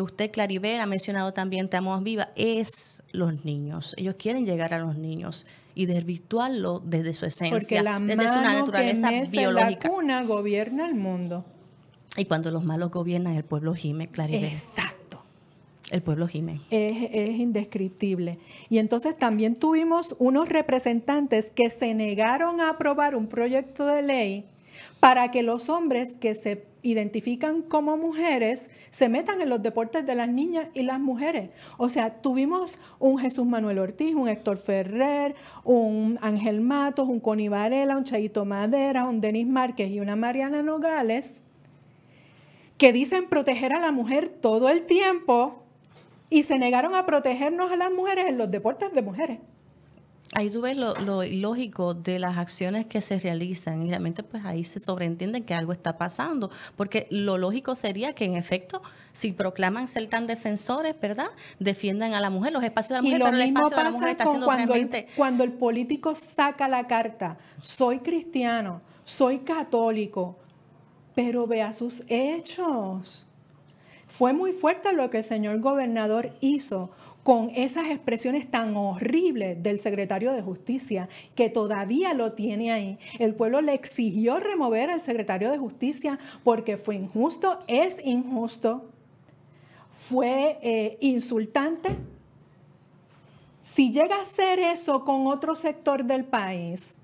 usted, Claribel, ha mencionado también Te Amamos Viva, es los niños. Ellos quieren llegar a los niños y desvirtuarlo desde su esencia, desde su naturaleza biológica. La cuna gobierna el mundo. Y cuando los malos gobiernan, el pueblo gime, Claribel. Exacto. El pueblo gime. Es indescriptible. Y entonces también tuvimos unos representantes que se negaron a aprobar un proyecto de ley para que los hombres que se identifican como mujeres se metan en los deportes de las niñas y las mujeres. O sea, tuvimos un Jesús Manuel Ortiz, un Héctor Ferrer, un Ángel Matos, un Connie Varela, un Chayito Madera, un Denis Márquez y una Mariana Nogales que dicen proteger a la mujer todo el tiempo y se negaron a protegernos a las mujeres en los deportes de mujeres. Ahí tú ves lo ilógico de las acciones que se realizan y realmente pues ahí se sobreentiende que algo está pasando, porque lo lógico sería que en efecto, si proclaman ser tan defensores, ¿verdad?, defiendan a la mujer, los espacios de la mujer, pero el espacio de la mujer está siendo realmente... Cuando el político saca la carta, soy cristiano, soy católico, pero vea sus hechos. Fue muy fuerte lo que el señor gobernador hizo con esas expresiones tan horribles del secretario de Justicia, que todavía lo tiene ahí. El pueblo le exigió remover al secretario de Justicia porque fue injusto, es injusto, fue insultante. Si llega a hacer eso con otro sector del país,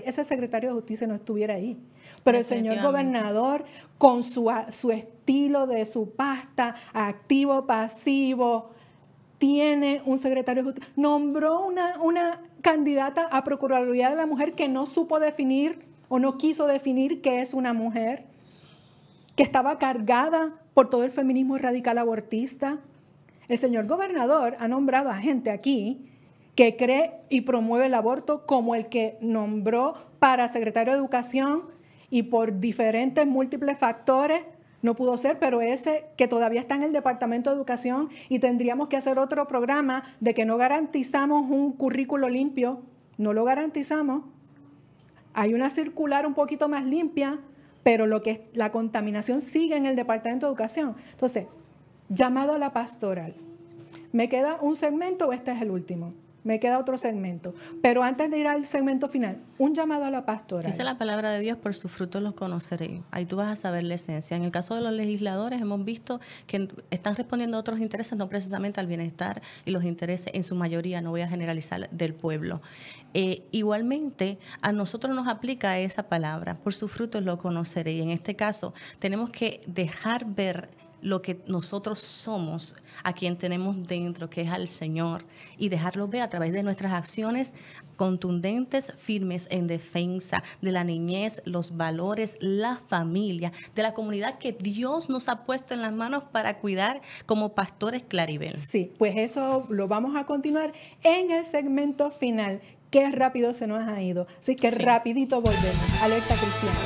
ese secretario de Justicia no estuviera ahí. Pero el señor gobernador, con su estilo de su pasta, activo, pasivo, tiene un secretario de Justicia. Nombró una candidata a Procuraduría de la Mujer que no supo definir o no quiso definir qué es una mujer, que estaba cargada por todo el feminismo radical abortista. El señor gobernador ha nombrado a gente aquí que cree y promueve el aborto, como el que nombró para secretario de Educación y por diferentes múltiples factores no pudo ser, pero ese que todavía está en el Departamento de Educación y tendríamos que hacer otro programa de que no garantizamos un currículo limpio, no lo garantizamos. Hay una circular un poquito más limpia, pero la contaminación sigue en el Departamento de Educación. Entonces, llamado a la pastoral. ¿Me queda un segmento o este es el último? Me queda otro segmento. Pero antes de ir al segmento final, un llamado a la pastoral. Dice la palabra de Dios, por sus frutos los conoceréis. Ahí tú vas a saber la esencia. En el caso de los legisladores hemos visto que están respondiendo a otros intereses, no precisamente al bienestar y los intereses en su mayoría, no voy a generalizar, del pueblo. Igualmente, a nosotros nos aplica esa palabra, por sus frutos lo conoceréis. En este caso, tenemos que dejar ver lo que nosotros somos, a quien tenemos dentro, que es al Señor, y dejarlo ver a través de nuestras acciones contundentes, firmes en defensa de la niñez, los valores, la familia, de la comunidad que Dios nos ha puesto en las manos para cuidar como pastores, Claribel. Sí, pues eso lo vamos a continuar en el segmento final. Qué rápido se nos ha ido. Así que rapidito volvemos. Alerta Cristiana.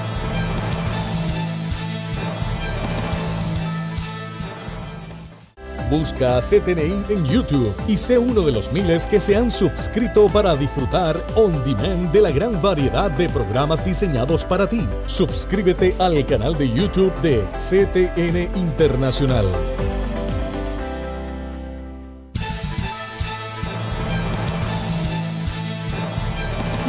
Busca CTNI en YouTube y sé uno de los miles que se han suscrito para disfrutar on demand de la gran variedad de programas diseñados para ti. Suscríbete al canal de YouTube de CTN Internacional.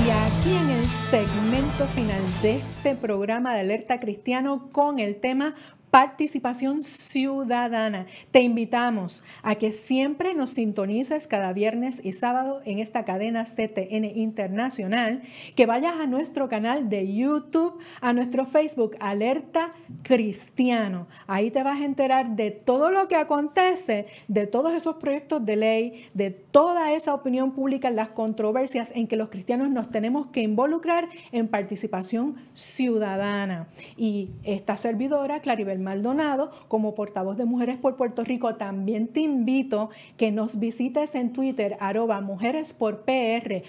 Y aquí en el segmento final de este programa de Alerta Cristiano con el tema Participación ciudadana. Te invitamos a que siempre nos sintonices cada viernes y sábado en esta cadena CTN Internacional, que vayas a nuestro canal de YouTube, a nuestro Facebook Alerta Cristiano. Ahí te vas a enterar de todo lo que acontece, de todos esos proyectos de ley, de toda esa opinión pública, las controversias en que los cristianos nos tenemos que involucrar en participación ciudadana. Y esta servidora, Claribel Maldonado, como portavoz de Mujeres por Puerto Rico, también te invito que nos visites en Twitter, @mujeresporpr,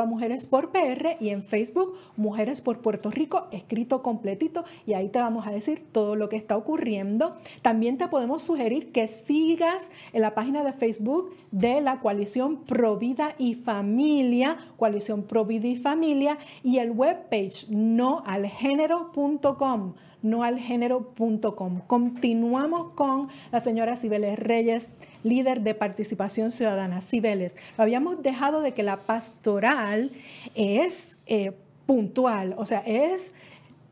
@mujeresporpr, y en Facebook, Mujeres por Puerto Rico, escrito completito, y ahí te vamos a decir todo lo que está ocurriendo. También te podemos sugerir que sigas en la página de Facebook de la Coalición Pro Vida y Familia, Coalición Pro Vida y Familia, y el webpage noalgénero.com. noalgénero.com. Continuamos con la señora Cibeles Reyes, líder de Participación Ciudadana. Cibeles, lo habíamos dejado de que la pastoral es puntual, o sea, es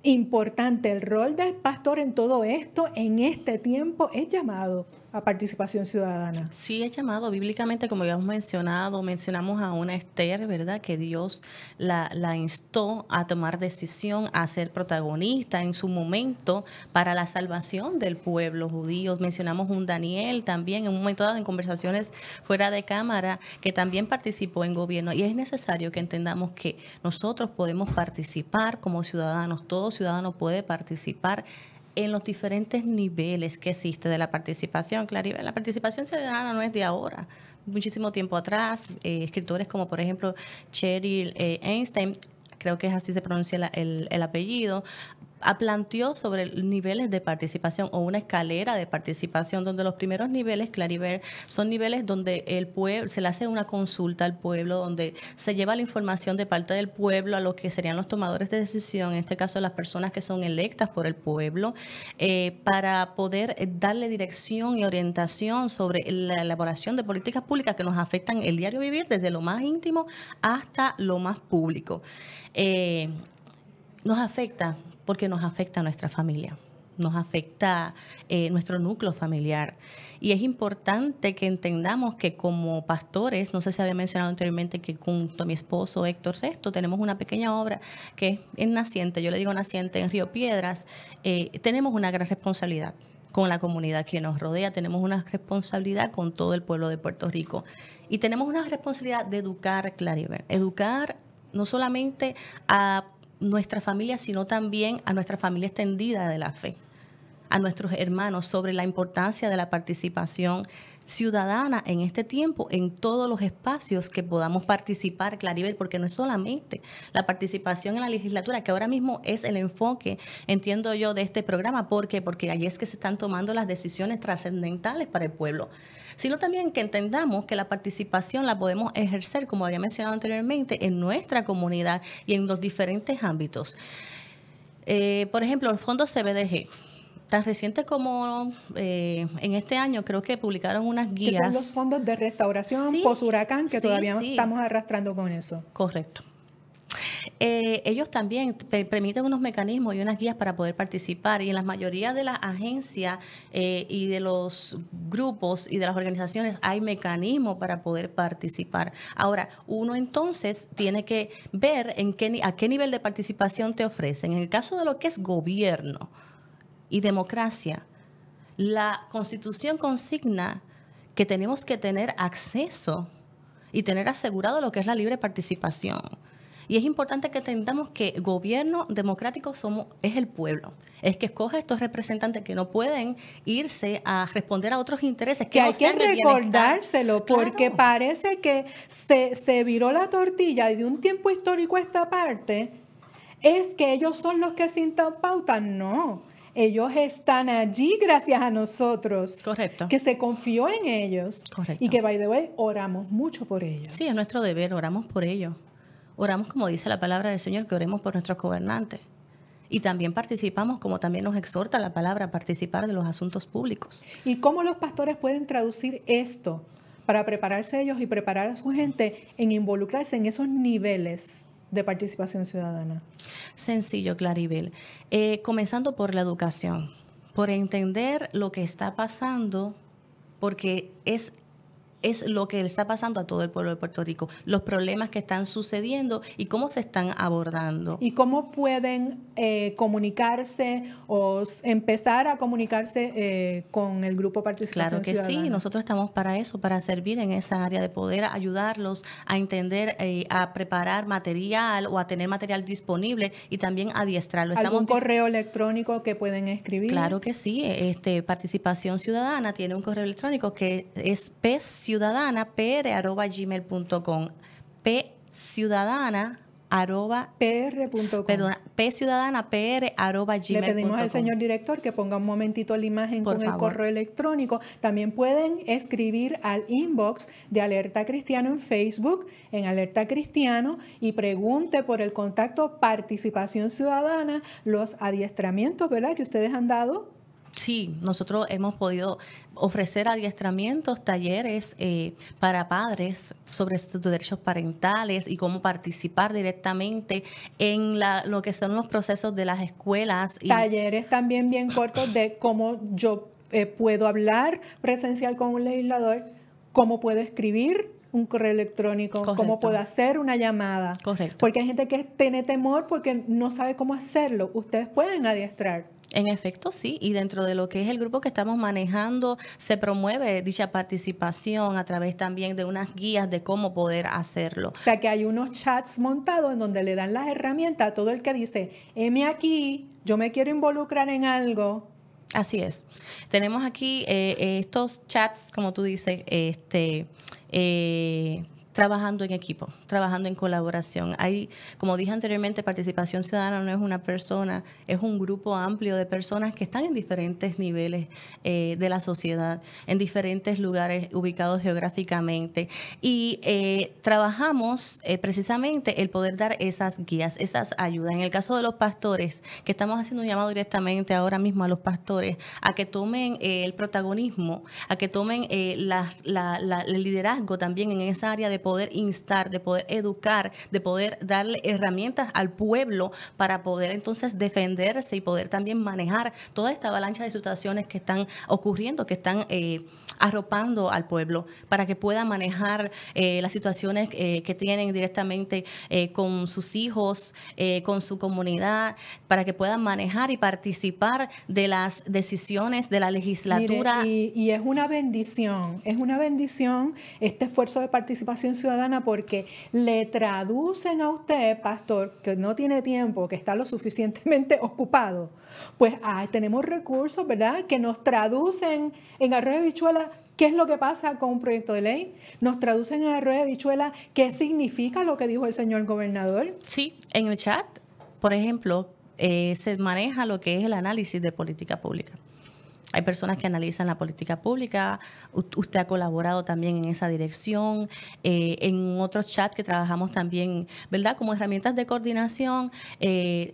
importante. El rol del pastor en todo esto, en este tiempo, es llamado a participación ciudadana. Sí, es llamado bíblicamente, como habíamos mencionado, mencionamos a una Esther, ¿verdad? Que Dios la instó a tomar decisión, a ser protagonista en su momento para la salvación del pueblo judío. Mencionamos un Daniel también, en un momento dado en conversaciones fuera de cámara, que también participó en gobierno. Y es necesario que entendamos que nosotros podemos participar como ciudadanos, todo ciudadano puede participar en los diferentes niveles que existe de la participación. Claribel, la participación ciudadana no es de ahora. Muchísimo tiempo atrás, escritores como por ejemplo Cheryl Einstein, creo que es así se pronuncia el apellido, planteó sobre niveles de participación o una escalera de participación, donde los primeros niveles, Claribel, son niveles donde el pueblo se le hace una consulta al pueblo, donde se lleva la información de parte del pueblo a los que serían los tomadores de decisión, en este caso las personas que son electas por el pueblo, para poder darle dirección y orientación sobre la elaboración de políticas públicas que nos afectan el diario vivir, desde lo más íntimo hasta lo más público. Nos afecta porque nos afecta a nuestra familia, nos afecta nuestro núcleo familiar. Y es importante que entendamos que como pastores, no sé si había mencionado anteriormente que junto a mi esposo Héctor Resto tenemos una pequeña obra que es en Naciente, yo le digo Naciente, en Río Piedras. Tenemos una gran responsabilidad con la comunidad que nos rodea, tenemos una responsabilidad con todo el pueblo de Puerto Rico y tenemos una responsabilidad de educar, Claribel, educar no solamente a nuestra familia, sino también a nuestra familia extendida de la fe, a nuestros hermanos, sobre la importancia de la participación ciudadana en este tiempo, en todos los espacios que podamos participar, Claribel, porque no es solamente la participación en la legislatura, que ahora mismo es el enfoque, entiendo yo, de este programa. ¿Por qué? Porque allí es que se están tomando las decisiones trascendentales para el pueblo, sino también que entendamos que la participación la podemos ejercer, como había mencionado anteriormente, en nuestra comunidad y en los diferentes ámbitos. Por ejemplo, el Fondo CBDG, tan reciente como en este año, creo que publicaron unas guías. Que son los fondos de restauración post-huracán, que todavía estamos arrastrando con eso. Correcto. Ellos también permiten unos mecanismos y unas guías para poder participar, y en la mayoría de las agencias y de los grupos y de las organizaciones hay mecanismos para poder participar. Ahora, uno entonces tiene que ver a qué nivel de participación te ofrecen. En el caso de lo que es gobierno y democracia, la Constitución consigna que tenemos que tener acceso y tener asegurado lo que es la libre participación. Y es importante que entendamos que el gobierno democrático es el pueblo. Es que escoge estos representantes que no pueden irse a responder a otros intereses. Que hay que recordárselo, porque parece que se viró la tortilla y de un tiempo histórico a esta parte es que ellos son los que sientan pauta. No, ellos están allí gracias a nosotros. Correcto. Que se confió en ellos. Correcto. Y que, by the way, oramos mucho por ellos. Sí, es nuestro deber, oramos por ellos. Oramos, como dice la palabra del Señor, que oremos por nuestros gobernantes. Y también participamos, como también nos exhorta la palabra, a participar de los asuntos públicos. ¿Y cómo los pastores pueden traducir esto para prepararse ellos y preparar a su gente en involucrarse en esos niveles de participación ciudadana? Sencillo, Claribel. Comenzando por la educación por entender lo que está pasando, porque es lo que le está pasando a todo el pueblo de Puerto Rico, los problemas que están sucediendo y cómo se están abordando. ¿Y cómo pueden comunicarse o empezar a comunicarse con el Grupo Participación Ciudadana? Claro que sí, nosotros estamos para eso, para servir en esa área, de poder ayudarlos a entender, a preparar material o a tener material disponible y también adiestrarlo. ¿Algún correo electrónico que pueden escribir? Claro que sí, Participación Ciudadana tiene un correo electrónico que es pciudadanapr@gmail.com, pciudadanapr@gmail.com. Le pedimos al señor director que ponga un momentito la imagen con el correo electrónico. También pueden escribir al inbox de Alerta Cristiano en Facebook, en Alerta Cristiano, y pregunte por el contacto Participación Ciudadana, los adiestramientos, ¿verdad?, que ustedes han dado. Sí, nosotros hemos podido ofrecer adiestramientos, talleres para padres sobre sus derechos parentales y cómo participar directamente en lo que son los procesos de las escuelas. Talleres también bien cortos de cómo yo puedo hablar presencial con un legislador, cómo puedo escribir un correo electrónico, correcto, cómo puedo hacer una llamada. Correcto. Porque hay gente que tiene temor porque no sabe cómo hacerlo. Ustedes pueden adiestrar. En efecto, sí, y dentro de lo que es el grupo que estamos manejando, se promueve dicha participación a través también de unas guías de cómo poder hacerlo. O sea, que hay unos chats montados en donde le dan las herramientas a todo el que dice, heme aquí, yo me quiero involucrar en algo. Así es. Tenemos aquí estos chats, como tú dices, trabajando en equipo, trabajando en colaboración. Hay, como dije anteriormente, Participación Ciudadana no es una persona, es un grupo amplio de personas que están en diferentes niveles de la sociedad, en diferentes lugares ubicados geográficamente. Y trabajamos precisamente el poder dar esas guías, esas ayudas. En el caso de los pastores, que estamos haciendo un llamado directamente ahora mismo a los pastores a que tomen el protagonismo, a que tomen el liderazgo también en esa área de poder instar, de poder educar, de poder darle herramientas al pueblo para poder entonces defenderse y poder también manejar toda esta avalancha de situaciones que están ocurriendo, que están arropando al pueblo, para que pueda manejar las situaciones que tienen directamente con sus hijos, con su comunidad, para que puedan manejar y participar de las decisiones de la legislatura. Mire, y es una bendición este esfuerzo de participación ciudadana, porque le traducen a usted, pastor, que no tiene tiempo, que está lo suficientemente ocupado, pues tenemos recursos, ¿verdad?, que nos traducen en arroz de habichuela qué es lo que pasa con un proyecto de ley, nos traducen en arroz de habichuela qué significa lo que dijo el señor gobernador. Sí, en el chat, por ejemplo, se maneja lo que es el análisis de política pública. Hay personas que analizan la política pública, usted ha colaborado también en esa dirección, en otros chats que trabajamos también, ¿verdad?, como herramientas de coordinación,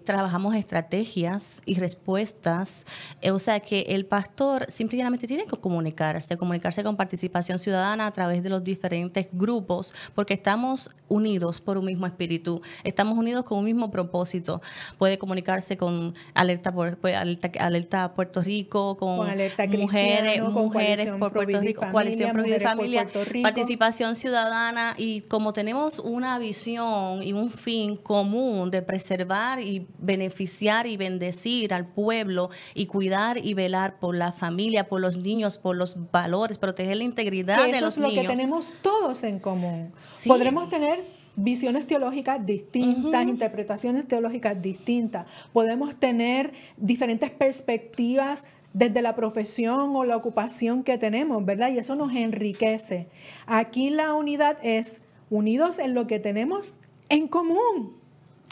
trabajamos estrategias y respuestas, o sea que el pastor simplemente tiene que comunicarse con Participación Ciudadana a través de los diferentes grupos, porque estamos unidos por un mismo espíritu, estamos unidos con un mismo propósito. Puede comunicarse con Alerta Puerto Rico, con Alerta mujeres Cristiano, por Puerto Rico, Coalición Pro Vida y Familia, Participación Ciudadana, y como tenemos una visión y un fin común de preservar y beneficiar y bendecir al pueblo y cuidar y velar por la familia, por los niños, por los valores, proteger la integridad de los niños. Eso es lo que tenemos todos en común. Sí. Podremos tener visiones teológicas distintas, interpretaciones teológicas distintas. Podemos tener diferentes perspectivas desde la profesión o la ocupación que tenemos, ¿verdad? Y eso nos enriquece. Aquí la unidad es unidos en lo que tenemos en común.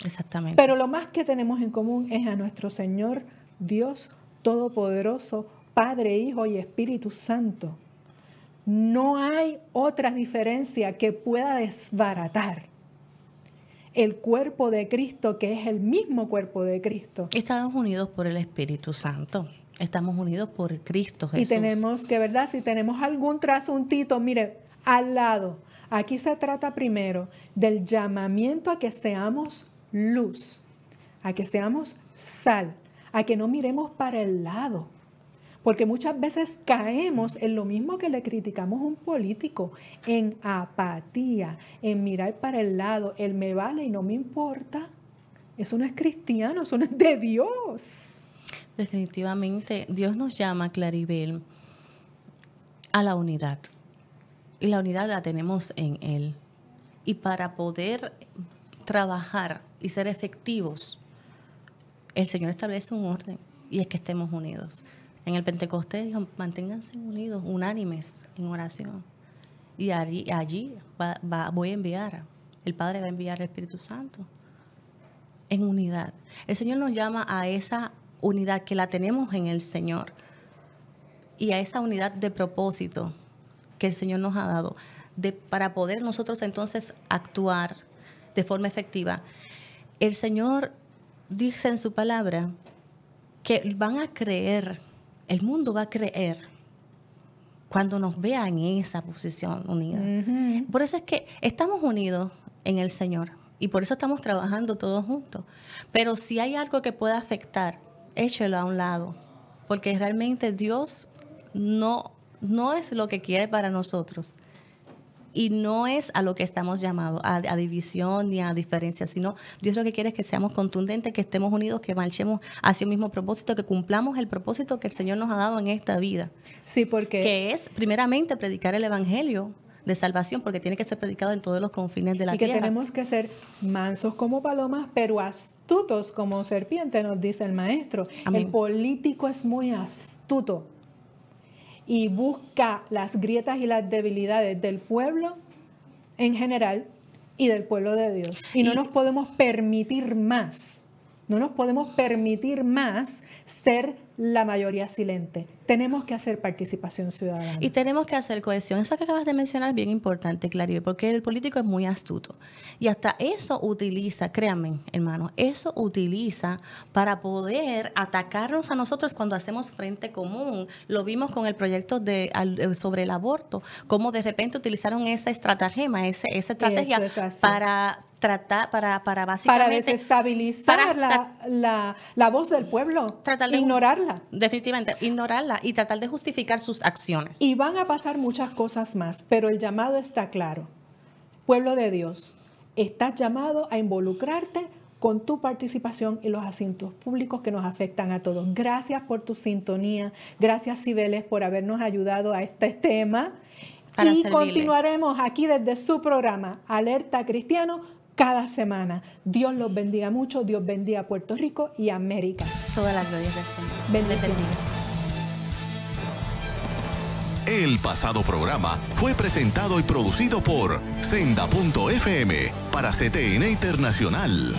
Exactamente. Pero lo más que tenemos en común es a nuestro Señor Dios Todopoderoso, Padre, Hijo y Espíritu Santo. No hay otra diferencia que pueda desbaratar el cuerpo de Cristo, que es el mismo cuerpo de Cristo. Estamos unidos por el Espíritu Santo. Estamos unidos por Cristo Jesús. Y tenemos que, ¿verdad? Si tenemos algún trasuntito, mire, al lado. Aquí se trata primero del llamamiento a que seamos luz, a que seamos sal, a que no miremos para el lado. Porque muchas veces caemos en lo mismo que le criticamos a un político, en apatía, en mirar para el lado, el me vale y no me importa. Eso no es cristiano, eso no es de Dios. Definitivamente, Dios nos llama, Claribel, a la unidad. Y la unidad la tenemos en Él. Y para poder trabajar y ser efectivos, el Señor establece un orden, y es que estemos unidos. En el Pentecostés dijo, manténganse unidos, unánimes en oración. Y allí voy a enviar, el Padre va a enviar el Espíritu Santo en unidad. El Señor nos llama a esa unidad que la tenemos en el Señor y a esa unidad de propósito que el Señor nos ha dado para poder nosotros entonces actuar de forma efectiva. El Señor dice en su palabra que van a creer, el mundo va a creer cuando nos vea en esa posición unida. Uh-huh. Por eso es que estamos unidos en el Señor y por eso estamos trabajando todos juntos. Pero si hay algo que pueda afectar, échelo a un lado, porque realmente Dios no es lo que quiere para nosotros. Y no es a lo que estamos llamados, a división ni a diferencia, sino Dios lo que quiere es que seamos contundentes, que estemos unidos, que marchemos hacia un mismo propósito, que cumplamos el propósito que el Señor nos ha dado en esta vida. Sí, porque... Que es, primeramente, predicar el Evangelio de salvación, porque tiene que ser predicado en todos los confines de la tierra. Y que tenemos que ser mansos como palomas, pero astutos como serpientes, nos dice el maestro. Amén. El político es muy astuto y busca las grietas y las debilidades del pueblo en general y del pueblo de Dios. Y no nos podemos permitir más, ser la mayoría silente. Tenemos que hacer participación ciudadana. Y tenemos que hacer cohesión. Eso que acabas de mencionar es bien importante, Claribel, porque el político es muy astuto. Y hasta eso utiliza, créanme, hermanos, eso utiliza para poder atacarnos a nosotros cuando hacemos frente común. Lo vimos con el proyecto sobre el aborto, cómo de repente utilizaron esa estratagema, esa estrategia para tratar, para básicamente... Para desestabilizar la voz del pueblo, ignorarla. Definitivamente, ignorarla y tratar de justificar sus acciones. Y van a pasar muchas cosas más, pero el llamado está claro. Pueblo de Dios, estás llamado a involucrarte con tu participación en los asuntos públicos que nos afectan a todos. Gracias por tu sintonía. Gracias, Cibeles, por habernos ayudado a este tema. Y continuaremos aquí desde su programa, Alerta Cristiano, cada semana. Dios los bendiga mucho. Dios bendiga a Puerto Rico y América. Todas las glorias del Señor. Bendiciones. El pasado programa fue presentado y producido por Senda.fm para CTN Internacional.